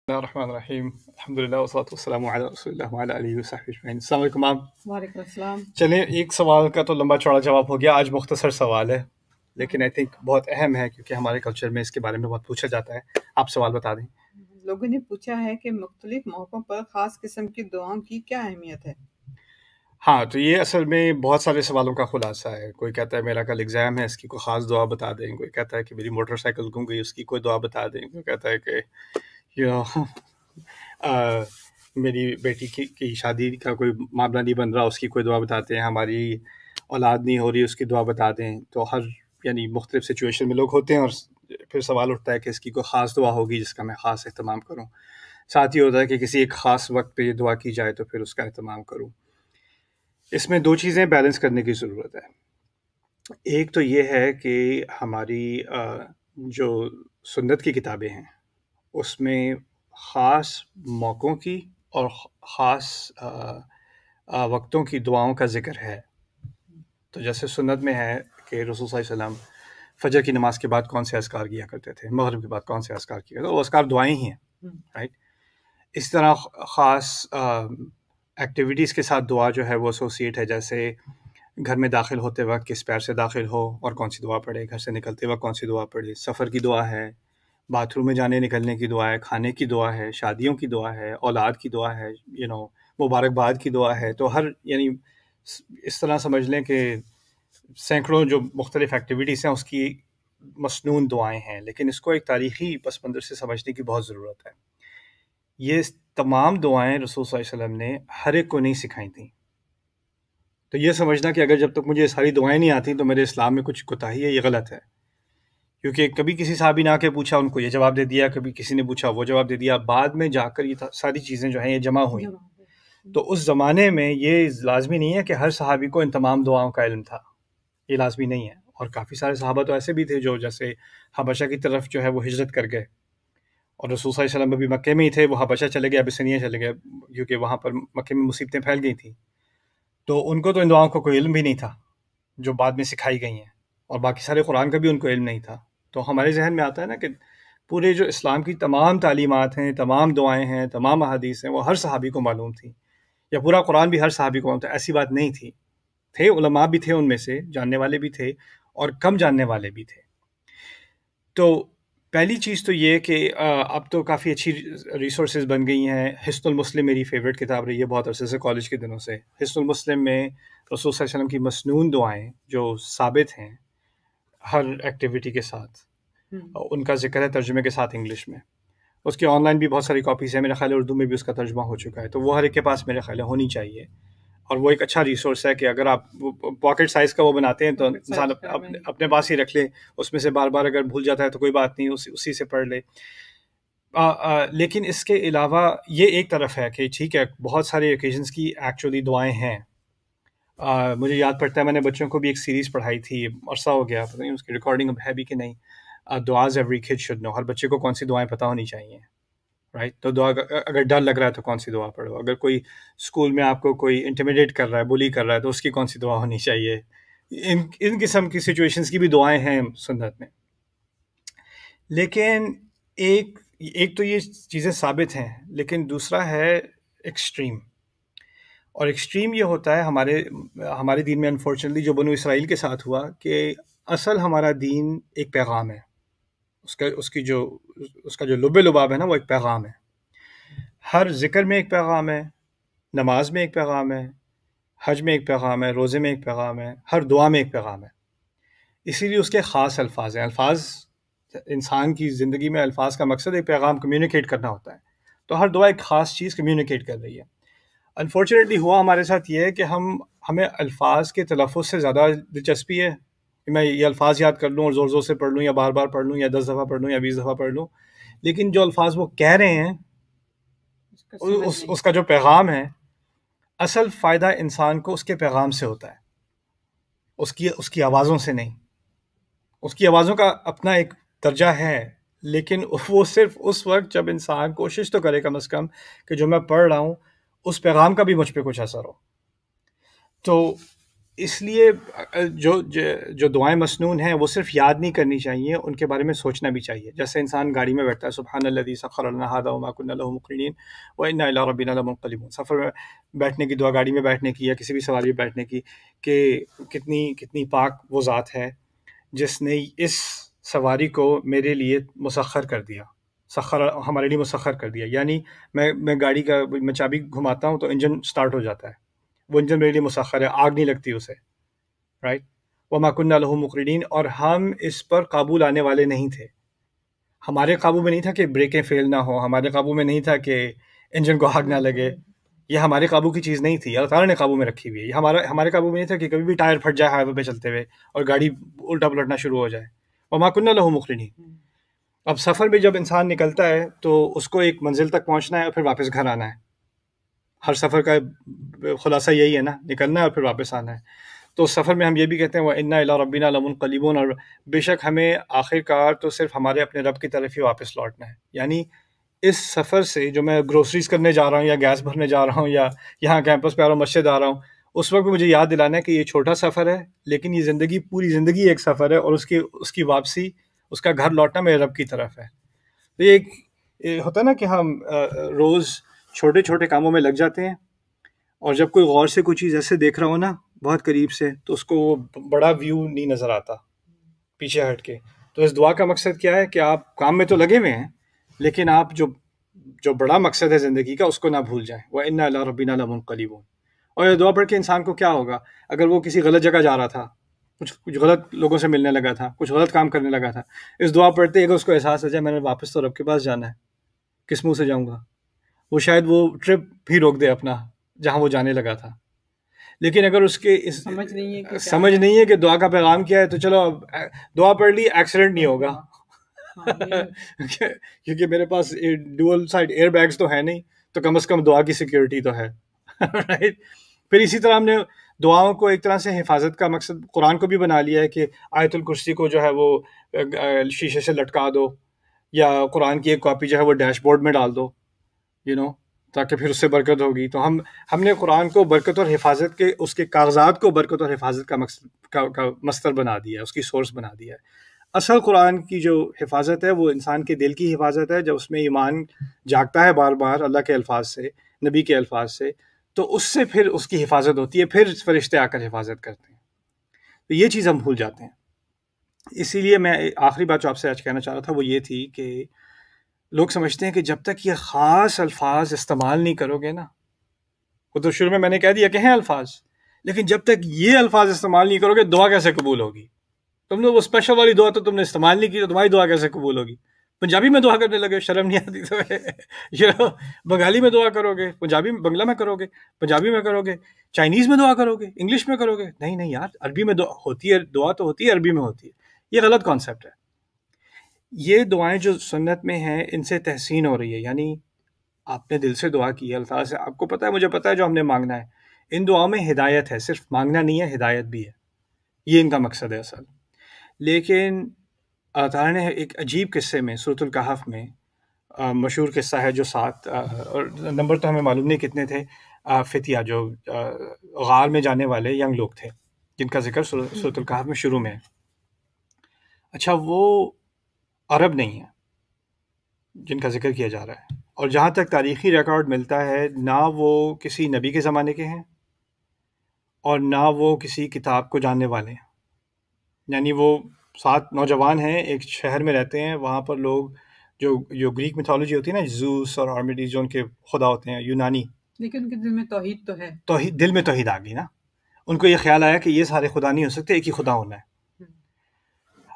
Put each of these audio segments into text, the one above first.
بسم اللہ الرحمن الرحیم الحمد للہ والصلاۃ والسلام علی رسول اللہ وعلی آلہ وصحبہ اجمعین۔ السلام علیکم میم۔ وعلیکم السلام۔ چلیں، ایک سوال کا تو لمبا چوڑا جواب ہو گیا، آج مختصر سوال ہے لیکن آئی تھنک بہت اہم ہے کیونکہ ہمارے کلچر میں اس کے بارے میں بہت پوچھا جاتا ہے۔ آپ سوال بتا دیں۔ لوگوں نے پوچھا ہے کہ مختلف موقعوں پر خاص قسم کی دعاؤں کی کیا اہمیت ہے؟ ہاں، تو یہ اصل میں بہت سارے سوالوں کا خلاصہ ہے۔ کوئی کہتا ہے میرا کل ایگزام ہے، اس کی کوئی خاص دعا بتا دیں، کوئی کہتا ہے کہ میری موٹر سائیکل گم گئی، اس کی کوئی دعا بتا دیں، کوئی کہتا ہے کہ میری بیٹی کی شادی کا کوئی معاملہ نہیں بن رہا، اس کی کوئی دعا بتاتے ہیں، ہماری اولاد نہیں ہو رہی، اس کی دعا بتا دیں۔ تو ہر مختلف سچویشن میں لوگ ہوتے ہیں اور پھر سوال اٹھتا ہے کہ اس کی کوئی خاص دعا ہوگی جس کا میں خاص اہتمام کروں۔ ساتھ ہی ہوتا ہے کہ کسی ایک خاص وقت پہ یہ دعا کی جائے تو پھر اس کا اہتمام کروں۔ اس میں دو چیزیں بیلنس کرنے کی ضرورت ہے۔ ایک تو یہ ہے کہ ہماری جو سنت کی کتابیں ہیں اس میں خاص موقعوں کی اور خاص وقتوں کی دعاؤں کا ذکر ہے۔ تو جیسے سنت میں ہے کہ رسول صلی اللہ علیہ وسلم فجر کی نماز کے بعد کون سے اذکار کیا کرتے تھے، مغرب کے بعد کون سے اذکار کیا کرتے تھے، وہ اذکار دعائیں ہی ہیں، رائٹ۔ اس طرح خاص ایکٹیویٹیز کے ساتھ دعا جو ہے وہ ایسوسیٹ ہے، جیسے گھر میں داخل ہوتے وقت کس پیر سے داخل ہو اور کون سی دعا پڑھے، گھر سے نکلتے وقت کون سی دعا پڑھے، سفر کی دعا ہے، باتھ روم میں جانے نکلنے کی دعا ہے، کھانے کی دعا ہے، شادیوں کی دعا ہے، اولاد کی دعا ہے، مبارکباد کی دعا ہے۔ تو ہر اس طرح سمجھ لیں کہ سینکڑوں جو مختلف ایکٹیویٹیز ہیں اس کی مسنون دعائیں ہیں، لیکن اس کو ایک تاریخی پس منظر سے سمجھنے کی بہت ضرورت ہے۔ یہ تمام دعائیں رسول صلی اللہ علیہ وسلم نے ہر ایک کو نہیں سکھائی تھیں۔ تو یہ سمجھنا کہ اگر جب تک مجھے ساری دعائیں نہیں آتی تو میرے اسلام میں کچھ کوتاہی ہے، یہ غلط ہے۔ کیونکہ کبھی کسی صحابی نے آ کے پوچھا، ان کو یہ جواب دے دیا، کبھی کسی نے پوچھا وہ جواب دے دیا، بعد میں جا کر یہ ساری چیزیں جو ہیں یہ جمع ہوئیں۔ تو اس زمانے میں یہ لازمی نہیں ہے کہ ہر صحابی کو ان تمام دعاؤں کا علم تھا، یہ لازمی نہیں ہے۔ اور کافی سارے صحابہ تو ایسے بھی تھے جو جیسے حبشہ کی طرف جو ہے وہ ہجرت کر گئے، اور رسول صلی اللہ علیہ وسلم ابھی مکے میں ہی تھے، وہ حبشہ چلے گئے، ابسینیہ چلے گئے، کیونکہ وہاں پر مکے میں مصیبتیں پھیل گئی تھیں۔ تو ان کو تو ان دعاؤں کا کوئی علم بھی نہیں تھا جو بعد میں سکھائی گئی ہیں، اور باقی سارے قرآن کا بھی ان کو علم نہیں تھا۔ تو ہمارے ذہن میں آتا ہے نا کہ پورے جو اسلام کی تمام تعلیمات ہیں، تمام دعائیں ہیں، تمام احادیث ہیں، وہ ہر صحابی کو معلوم تھیں، یا پورا قرآن بھی ہر صحابی کو معلوم تھا۔ ایسی بات نہیں تھی، تھے علماء بھی تھے ان میں سے، جاننے والے بھی تھے اور کم جاننے والے بھی تھے۔ تو پہلی چیز تو یہ کہ اب تو کافی اچھی ریسورسز بن گئی ہیں۔ حصن المسلم میری فیوریٹ کتاب رہی ہے بہت عرصے سے، کالج کے دنوں سے۔ حصن المسلم میں رسول صلی اللہ علیہ وسلم کی مسنون دعائیں جو ثابت ہیں ہر ایکٹیویٹی کے ساتھ، ان کا ذکر ہے ترجمے کے ساتھ انگلش میں۔ اس کی آن لائن بھی بہت ساری کاپیز ہیں، میرا خیال ہے اردو میں بھی اس کا ترجمہ ہو چکا ہے، تو وہ ہر ایک کے پاس میرے خیال ہے ہونی چاہیے۔ اور وہ ایک اچھا ریسورس ہے کہ اگر آپ پاکٹ سائز کا وہ بناتے ہیں تو انسان اپنے پاس ہی رکھ لے، اس میں سے بار بار اگر بھول جاتا ہے تو کوئی بات نہیں، اسی سے پڑھ لے۔ لیکن اس کے علاوہ یہ ایک طرف ہے کہ ٹھیک ہے بہت سارے اوکیزنس کی ایکچولی دعائیں ہیں۔ مجھے یاد پڑتا ہے میں نے بچوں کو بھی ایک سیریز پڑھائی تھی، عرصہ ہو گیا، پتہ نہیں اس کی ریکارڈنگ اب ہے بھی کہ نہیں، دعاز ایوری کڈ شوڈ نو، ہر بچے کو کون سی دعائیں پتہ ہونی چاہیے، رائٹ۔ تو دعا اگر ڈر لگ رہا ہے تو کون سی دعا پڑھو، اگر کوئی اسکول میں آپ کو کوئی انٹیمیڈیٹ کر رہا ہے، بلی کر رہا ہے، تو اس کی کون سی دعا ہونی چاہیے۔ ان قسم کی سچویشنز کی بھی دعائیں ہیں سنت میں۔ لیکن ایک تو یہ چیزیں ثابت ہیں، لیکن دوسرا ہے ایکسٹریم، اور ایکسٹریم یہ ہوتا ہے ہمارے دین میں انفارچونیٹلی جو بنو اسرائیل کے ساتھ ہوا، کہ اصل ہمارا دین ایک پیغام ہے، اس کا جو لب لباب ہے نا وہ ایک پیغام ہے۔ ہر ذکر میں ایک پیغام ہے، نماز میں ایک پیغام ہے، حج میں ایک پیغام ہے، روزے میں ایک پیغام ہے، ہر دعا میں ایک پیغام ہے۔ اسی لیے اس کے خاص الفاظ ہیں۔ الفاظ انسان کی زندگی میں الفاظ کا مقصد ایک پیغام کمیونیکیٹ کرنا ہوتا ہے، تو ہر دعا ایک خاص چیز کمیونیکیٹ کر رہی ہے۔ انفارچونیٹلی ہوا ہمارے ساتھ یہ ہے کہ ہمیں الفاظ کے تلفظ سے زیادہ دلچسپی ہے کہ میں یہ الفاظ یاد کر لوں اور زور زور سے پڑھ لوں، یا بار بار پڑھ لوں، یا 10 دفعہ پڑھ لوں، یا 20 دفعہ پڑھ لوں، لیکن جو الفاظ وہ کہہ رہے ہیں اس کا جو پیغام ہے، اصل فائدہ انسان کو اس کے پیغام سے ہوتا ہے، اس کی آوازوں سے نہیں۔ اس کی آوازوں کا اپنا ایک درجہ ہے، لیکن وہ صرف اس وقت جب انسان کوشش تو کرے کم از کم کہ جو میں پڑھ رہا ہوں اس پیغام کا بھی مجھ پہ کچھ اثر ہو۔ تو اس لیے جو دعائیں مسنون ہیں وہ صرف یاد نہیں کرنی چاہیے، ان کے بارے میں سوچنا بھی چاہیے. جیسے انسان گاڑی میں بیٹھتا ہے، سبحان الذی سخر لنا ھذا وما كنا له مقرنین وانا الی ربنا لمنقلبون. سفر میں بیٹھنے کی دعا، گاڑی میں بیٹھنے کی یا کسی بھی سواری میں بیٹھنے کی، کہ کتنی پاک وہ ذات ہے جس نے اس سواری کو میرے لیے مسخر کر دیا، ہمارے لیے مسخر کر دیا. یعنی میں گاڑی کا میں چابی گھماتا ہوں تو انجن سٹارٹ ہو جاتا ہے، وہ انجن میرے لیے مسخر ہے، آگ نہیں لگتی اسے، رائٹ. وما كنا له مقرنین، اور ہم اس پر قابو لانے والے نہیں تھے. ہمارے قابو میں نہیں تھا کہ بریکیں فیل نہ ہو، ہمارے قابو میں نہیں تھا کہ انجن کو آگ نہ لگے. یہ ہمارے قابو کی چیز نہیں تھی، اللہ تعالیٰ نے قابو میں رکھی ہوئی ہے. یہ ہمارے قابو میں نہیں تھا کہ کبھی بھی ٹائر پھٹ جائے ہائی وے پہ چلتے ہوئے اور گاڑی الٹا پلٹنا شروع ہو جائے. وما كنا له مقرنین. اب سفر میں جب انسان نکلتا ہے تو اس کو ایک منزل تک پہنچنا ہے اور پھر واپس گھر آنا ہے. ہر سفر کا خلاصہ یہی ہے نا، نکلنا ہے اور پھر واپس آنا ہے. تو سفر میں ہم یہ بھی کہتے ہیں وَإِنَّا إِلَىٰ رَبِّنَا لَمُنقَلِبُونَ، اور بے شک ہمیں آخر کار تو صرف ہمارے اپنے رب کی طرف ہی واپس لوٹنا ہے. یعنی اس سفر سے جو میں گروسریز کرنے جا رہا ہوں یا گیس بھرنے جا رہا ہوں یا یہاں کیمپس پہ آ رہا ہوں، مسجد آ رہا ہوں، اس وقت مجھے یاد دلانا ہے کہ یہ چھوٹا سفر ہے، لیکن یہ زندگی، پوری زندگی ایک سفر ہے، اور اس کی واپسی، اس کا گھر لوٹنا میرے رب کی طرف ہے. تو یہ ہوتا ہے نا کہ ہم روز چھوٹے چھوٹے کاموں میں لگ جاتے ہیں، اور جب کوئی غور سے کوئی چیز ایسے دیکھ رہا ہو نا بہت قریب سے، تو اس کو وہ بڑا ویو نہیں نظر آتا پیچھے ہٹ کے. تو اس دعا کا مقصد کیا ہے کہ آپ کام میں تو لگے ہوئے ہیں، لیکن آپ جو بڑا مقصد ہے زندگی کا اس کو نہ بھول جائیں. وَإِنَّا إِلَىٰ رَبِّنَا لَمُنقَلِبُونَ. اور یہ دعا پڑھ کے انسان کو کیا ہوگا؟ اگر وہ کسی غلط جگہ جا رہا تھا، کچھ غلط لوگوں سے ملنے لگا تھا، کچھ غلط کام کرنے لگا تھا، اس دعا پڑھتے اگر اس کو احساس ہو جائے میں نے واپس تو رب کے پاس جانا ہے، کس منہ سے جاؤں گا، وہ شاید وہ ٹرپ بھی روک دے اپنا جہاں وہ جانے لگا تھا. لیکن اگر اس کے سمجھ نہیں ہے کہ دعا کا پیغام کیا ہے، تو چلو اب دعا پڑھ لی، ایکسیڈنٹ نہیں ہوگا کیونکہ میرے پاس ڈوئل سائڈ ایئر بیگز تو ہے نہیں، تو کم از کم دعا کی سیکیورٹی تو ہے. پھر اسی طرح ہم نے دعاؤں کو ایک طرح سے حفاظت کا مقصد قرآن کو بھی بنا لیا ہے کہ آیت الکرسی کو جو ہے وہ شیشے سے لٹکا دو، یا قرآن کی ایک کاپی جو ہے وہ ڈیش بورڈ میں ڈال دو، تاکہ پھر اس سے برکت ہوگی. تو ہم نے قرآن کو برکت اور حفاظت کے، اس کے کاغذات کو برکت اور حفاظت کا مصدر بنا دیا ہے، اس کی سورس بنا دیا ہے. اصل قرآن کی جو حفاظت ہے وہ انسان کے دل کی حفاظت ہے. جب اس میں ایمان جاگتا ہے بار بار اللہ کے الفاظ سے، نبی کے الفاظ سے، تو اس سے پھر اس کی حفاظت ہوتی ہے، پھر فرشتے آ کر حفاظت کرتے ہیں. تو یہ چیز ہم بھول جاتے ہیں. اسی لیے میں آخری بات جو آپ سے آج کہنا چاہ رہا تھا وہ یہ تھی کہ لوگ سمجھتے ہیں کہ جب تک یہ خاص الفاظ استعمال نہیں کرو گے نا، وہ تو شروع میں نے کہہ دیا کہ ہیں الفاظ، لیکن جب تک یہ الفاظ استعمال نہیں کرو گے دعا کیسے قبول ہوگی؟ تم نے وہ اسپیشل والی دعا تو تم نے استعمال نہیں کی، تو تمہاری دعا کیسے قبول ہوگی؟ پنجابی میں دعا کرنے لگے، شرم نہیں آتی تو بنگالی میں دعا کرو گے، بنگلہ میں کرو گے، پنجابی میں کرو گے، چائنیز میں دعا کرو گے، انگلش میں کرو گے. نہیں یار، عربی میں دعا ہوتی ہے، دعا تو ہوتی ہے، عربی میں ہوتی ہے. یہ غلط کانسیپٹ ہے. یہ دعائیں جو سنت میں ہیں ان سے تحسین ہو رہی ہے. یعنی آپ نے دل سے دعا کی ہے الفاظ سے، آپ کو پتہ ہے، مجھے پتہ ہے جو ہم نے مانگنا ہے. ان دعاؤں میں ہدایت ہے، صرف مانگنا نہیں ہے، ہدایت بھی ہے. یہ ان کا مقصد ہے اصل. لیکن اللہ تعالیٰ نے ایک عجیب قصے میں سورۃ الکہف میں، مشہور قصہ ہے جو 7 اور نمبر تو ہمیں معلوم نہیں کتنے تھے، فتیہ جو غار میں جانے والے ینگ لوگ تھے جن کا ذکر سورۃ الکہف میں شروع میں ہے. اچھا، وہ عرب نہیں ہیں جن کا ذکر کیا جا رہا ہے، اور جہاں تک تاریخی ریکارڈ ملتا ہے نہ وہ کسی نبی کے زمانے کے ہیں اور نہ وہ کسی کتاب کو جاننے والے ہیں. یعنی وہ 7 نوجوان ہیں، ایک شہر میں رہتے ہیں، وہاں پر لوگ جو گریک میتھولوجی ہوتی ہے نا، زوس اور آرمیڈیز جو ان کے خدا ہوتے ہیں یونانی، لیکن ان کے دل میں توحید تو ہے. دل میں توحید آ گئی نا. ان کو یہ خیال آیا کہ یہ سارے خدا نہیں ہو سکتے، ایک ہی خدا ہونا ہے.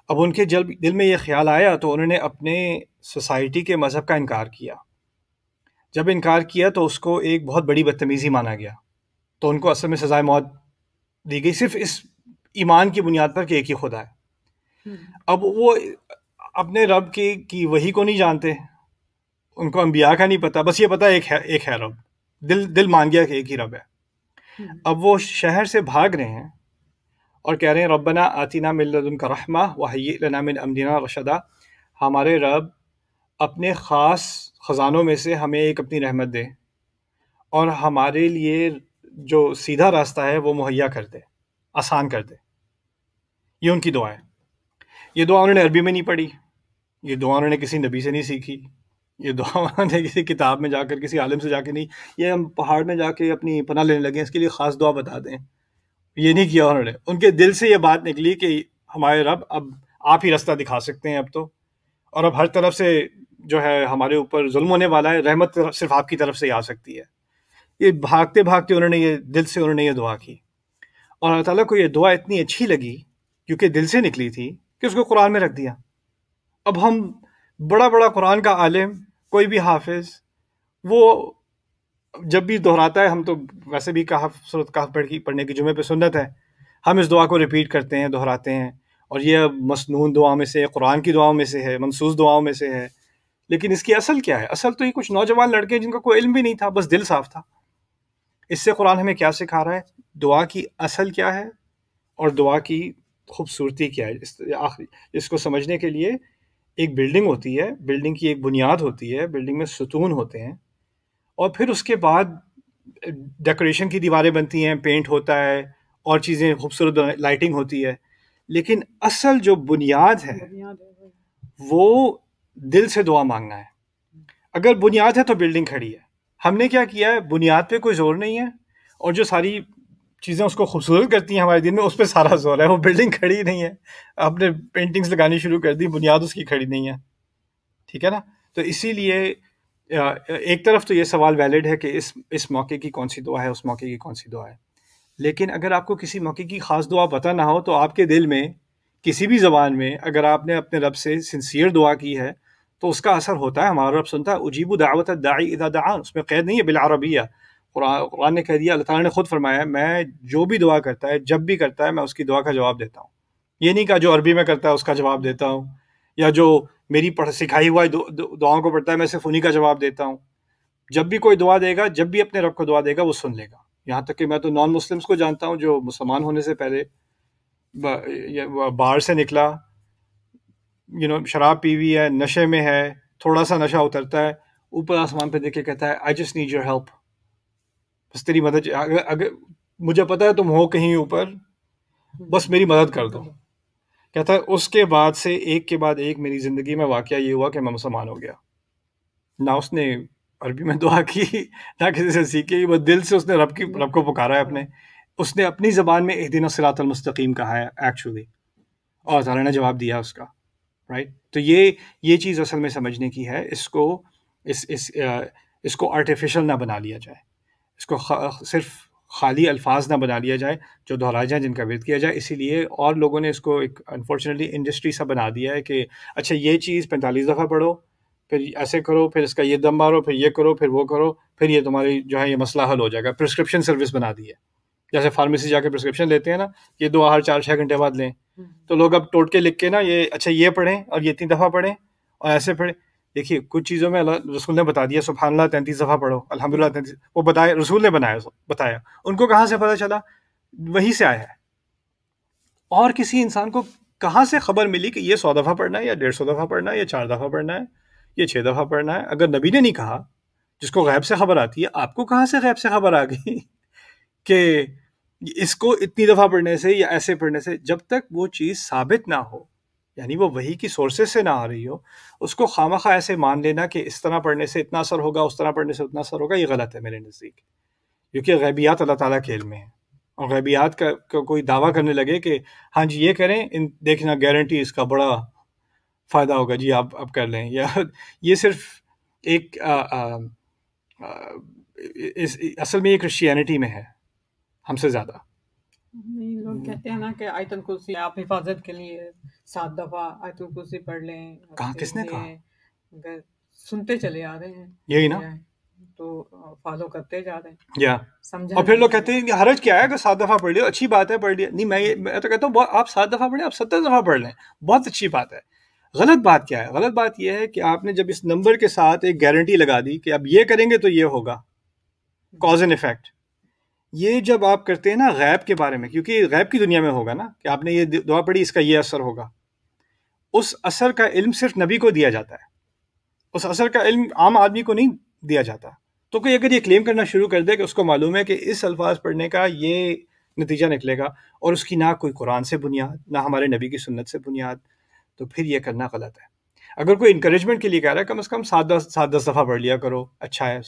اب ان کے دل میں یہ خیال آیا تو انہوں نے اپنے سوسائٹی کے مذہب کا انکار کیا. جب انکار کیا تو اس کو ایک بہت بڑی بدتمیزی مانا گیا، تو ان کو اصل میں سزائے موت دی گئی، صرف اس ایمان کی بنیاد پر کہ ایک ہی خدا ہے. اب وہ اپنے رب کی وحی کو نہیں جانتے، ان کو انبیاء کا نہیں پتا، بس یہ پتا ایک ہے رب، دل مان گیا کہ ایک ہی رب ہے. اب وہ شہر سے بھاگ رہے ہیں اور کہہ رہے ہیں ربنا آتنا من لدنک رحمہ وہیئ لنا من امرنا رشدا. ہمارے رب اپنے خاص خزانوں میں سے ہمیں ایک اپنی رحمت دے اور ہمارے لیے جو سیدھا راستہ ہے وہ مہیا کر دے. آسان کر دے. یہ ان کی دعا ہے. یہ دعا انہوں نے عربی میں نہیں پڑھی, یہ دعا انہوں نے کسی نبی سے نہیں سیکھی, یہ دعا انہوں نے کسی کتاب میں جا کر کسی عالم سے جا کے نہیں, یہ ہم پہاڑ میں جا کے اپنی پناہ لینے لگے اس کے لیے خاص دعا بتا دیں, یہ نہیں کیا انہوں نے. ان کے دل سے یہ بات نکلی کہ ہمارے رب اب آپ ہی راستہ دکھا سکتے ہیں اب تو, اور اب ہر طرف سے جو ہے ہمارے اوپر ظلم ہونے والا ہے, رحمت صرف آپ کی طرف سے ہی آ سکتی ہے. یہ بھاگتے بھاگتے انہوں نے یہ دل سے انہوں نے یہ دعا کی, اور اللہ تعالیٰ کو یہ دعا اتنی اچھی لگی کیونکہ دل سے نکلی تھی کہ اس کو قرآن میں رکھ دیا. اب ہم بڑا بڑا قرآن کا عالم, کوئی بھی حافظ, وہ جب بھی دہراتا ہے, ہم تو ویسے بھی سورۃ کہف پڑھنے کی جمعے پہ سنت ہے, ہم اس دعا کو ریپیٹ کرتے ہیں, دہراتے ہیں, اور یہ مسنون دعاؤں میں سے, قرآن کی دعاؤں میں سے ہے, منسوس دعاؤں میں سے ہے. لیکن اس کی اصل کیا ہے؟ اصل تو یہ کچھ نوجوان لڑکے جن کا کوئی علم بھی نہیں تھا, بس دل صاف تھا. اس سے قرآن ہمیں کیا سکھا رہا ہے؟ دعا کی اصل کیا ہے اور دعا کی خوبصورتی کیا ہے. اس کو سمجھنے کے لیے ایک بلڈنگ ہوتی ہے, بلڈنگ کی ایک بنیاد ہوتی ہے, بلڈنگ میں ستون ہوتے ہیں, اور پھر اس کے بعد ڈیکوریشن کی دیواریں بنتی ہیں, پینٹ ہوتا ہے, اور چیزیں خوبصورت لائٹنگ ہوتی ہے. لیکن اصل جو بنیاد ہے وہ دل سے دعا مانگنا ہے. اگر بنیاد ہے تو بلڈنگ کھڑی ہے. ہم نے کیا کیا ہے؟ بنیاد پہ کوئی زور نہیں ہے, اور جو ساری چیزیں اس کو خوبصورت کرتی ہیں ہمارے دن میں, اس پہ سارا زور ہے. وہ بلڈنگ کھڑی نہیں ہے, آپ نے پینٹنگز لگانی شروع کر دی, بنیاد اس کی کھڑی نہیں ہے. ٹھیک ہے نا؟ تو اسی لیے ایک طرف تو یہ سوال ویلڈ ہے کہ اس موقع کی کون سی دعا ہے, اس موقع کی کون سی دعا ہے. لیکن اگر آپ کو کسی موقع کی خاص دعا پتہ نہ ہو تو آپ کے دل میں کسی بھی زبان میں اگر آپ نے اپنے رب سے سنسیئر دعا کی ہے تو اس کا اثر ہوتا ہے. ہمارا رب سنتا ہے, اجیب دعوت الداعی اذا دعان. اس میں قید نہیں ہے بالعربیہ. قرآن نے کہہ دیا, اللہ تعالیٰ نے خود فرمایا, میں جو بھی دعا کرتا ہے, جب بھی کرتا ہے, میں اس کی دعا کا جواب دیتا ہوں. یہ نہیں کہا جو عربی میں کرتا ہے اس کا جواب دیتا ہوں, یا جو میری سکھائی ہوا دعاؤں کو پڑھتا ہے میں صرف انہی کا جواب دیتا ہوں. جب بھی کوئی دعا دے گا, جب بھی اپنے رب کو دعا دے گا, وہ سن لے گا. یہاں تک کہ میں تو نان مسلمس کو جانتا ہوں جو مسلمان ہونے سے پہلے باہر سے نکلا, شراب پی ہوئی ہے, نشے میں ہے, تھوڑا سا نشہ اترتا ہے, اوپر آسمان پہ دیکھ کے کہتا ہے I just need your help. بس تیری مدد, اگر مجھے پتا ہے تم ہو کہیں اوپر, بس میری مدد کر دو. کہتا ہے اس کے بعد سے ایک کے بعد ایک میری زندگی میں واقعہ یہ ہوا کہ میں مسلمان ہو گیا. نہ اس نے عربی میں دعا کی, نہ کسی سے سیکھی, وہ دل سے اس نے رب کو پکارا ہے اپنے. اس نے اپنی زبان میں اہدنا الصراط المستقیم کہا ہے ایکچولی, اور تعالیٰ نے جواب دیا اس کا. رائٹ. تو یہ چیز اصل میں سمجھنے کی ہے. اس کو آرٹیفیشل نہ بنا لیا جائے, اس کو صرف خالی الفاظ نہ بنا لیا جائے جو دہرائے جائیں, جن کا ورد کیا جائے. اسی لیے اور لوگوں نے اس کو ایک انفارچونیٹلی انڈسٹری سا بنا دیا ہے کہ اچھا یہ چیز 45 دفعہ پڑھو, پھر ایسے کرو, پھر اس کا یہ دم مارو, پھر یہ کرو, پھر وہ کرو, پھر یہ تمہاری جو ہے یہ مسئلہ حل ہو جائے گا. پرسکرپشن سروس بنا دی ہے, جیسے فارمیسی جا کے پرسکرپشن لیتے ہیں نا, یہ دعا ہر 4-6 گھنٹے بعد لیں. تو لوگ اب ٹوٹ کے لکھ کے نا یہ اچھا یہ پڑھیں اور یہ 3 دفعہ پڑھیں اور ایسے پڑھیں. دیکھیے کچھ چیزوں میں اللہ رسول نے بتا دیا, سبحان اللہ 33 دفعہ پڑھو, الحمدللہ 33, وہ بتایا, رسول نے بتایا. ان کو کہاں سے پتہ چلا؟ وہی سے آیا ہے. اور کسی انسان کو کہاں سے خبر ملی کہ یہ 100 دفعہ پڑھنا ہے, یا 150 دفعہ پڑھنا ہے, یا 4 دفعہ پڑھنا ہے, یہ 6 دفعہ پڑھنا ہے؟ اگر نبی نے نہیں کہا, جس کو غیب سے خبر آتی ہے, آپ کو کہاں سے غیب سے خبر آ گئی کہ اس کو اتنی دفعہ پڑھنے سے یا ایسے پڑھنے سے؟ جب تک وہ چیز ثابت نہ ہو, یعنی وہ وحی کی سورسز سے نہ آ رہی ہو, اس کو خامخواہ ایسے مان لینا کہ اس طرح پڑھنے سے اتنا اثر ہوگا, اس طرح پڑھنے سے اتنا اثر ہوگا, یہ غلط ہے میرے نزدیک. کیونکہ غیبیات اللہ تعالیٰ کے علم میں ہیں, اور غیبیات کا کوئی دعویٰ کرنے لگے کہ ہاں جی یہ کریں, دیکھنا گارنٹی اس کا بڑا فائدہ ہوگا جی, آپ اب کر لیں, یا یہ صرف ایک اصل میں یہ کرسچینٹی میں ہے ہم سے زیادہ. لوگ کہتے ہیں نا کہ آیت الکرسی آپ حفاظت کے لیے 7 دفعہ آیت الکرسی پڑھ لیں. کہاں, کس نے کہا؟ سنتے چلے آ رہے ہیں, یہی نا, تو فالو کرتے جا رہے ہیں. یا اور پھر لوگ کہتے ہیں کہ حرج کیا ہے اگر 7 دفعہ پڑھ لیا, اچھی بات ہے پڑھ لیا. نہیں, میں تو کہتا ہوں آپ 7 دفعہ پڑھیں, آپ 70 دفعہ پڑھ لیں, بہت اچھی بات ہے. غلط بات کیا ہے؟ غلط بات یہ ہے کہ آپ نے جب اس نمبر کے ساتھ ایک گارنٹی لگا دی کہ اب یہ کریں گے تو یہ ہوگا, کاز اینڈ ایفیکٹ. یہ جب آپ کرتے ہیں نا غیب کے بارے میں, کیونکہ غیب کی دنیا میں ہوگا نا کہ آپ نے یہ دعا پڑھی, اس کا یہ اثر ہوگا. اس اثر کا علم صرف نبی کو دیا جاتا ہے, اس اثر کا علم عام آدمی کو نہیں دیا جاتا. تو کوئی اگر یہ کلیم کرنا شروع کر دے کہ اس کو معلوم ہے کہ اس الفاظ پڑھنے کا یہ نتیجہ نکلے گا اور اس کی نہ کوئی قرآن سے بنیاد نہ ہمارے نبی کی سنت سے بنیاد، تو پھر یہ کرنا غلط ہے۔ اگر کوئی انکریجمنٹ کے لیے کہہ رہا ہے کم از کم 7-10 دفعہ پڑھ لیا کرو، اچھا ہے۔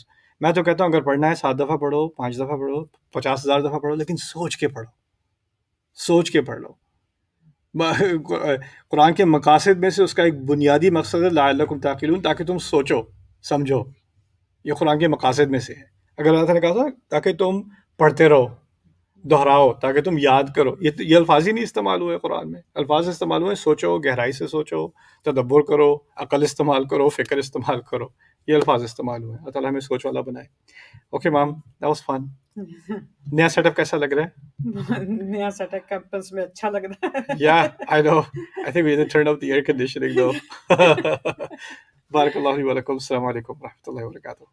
میں تو کہتا ہوں اگر پڑھنا ہے 7 دفعہ پڑھو، 5 دفعہ پڑھو، 50,000 دفعہ پڑھو، لیکن سوچ کے پڑھو، سوچ کے پڑھ لو۔ قرآن کے مقاصد میں سے اس کا ایک بنیادی مقصد ہے لعلکم تعقلون، تاکہ تم سوچو سمجھو، یہ قرآن کے مقاصد میں سے ہے۔ اگر اللہ تعالیٰ نے کہا تھا تاکہ تم پڑھتے رہو، دہراؤ، تاکہ تم یاد کرو، یہ الفاظ ہی نہیں استعمال ہوئے قرآن میں، الفاظ استعمال ہوئے سوچو، گہرائی سے سوچو، تدبر کرو، عقل استعمال کرو، فکر استعمال کرو، یہ الفاظ استعمال ہوئے۔ اللہ تعالیٰ ہمیں سوچ والا بنائے۔ اوکے مام، دیٹ واز فن۔ نیا سیٹ اپ کیسا لگ رہا ہے؟ نیا سیٹ اپ کیمپس میں اچھا لگ رہا ہے۔ Yeah, I know. I think we need to turn up the air conditioning though. بارک اللہ علیہ ولکم، السلام علیکم ورحمۃ اللہ وبرکاتہ۔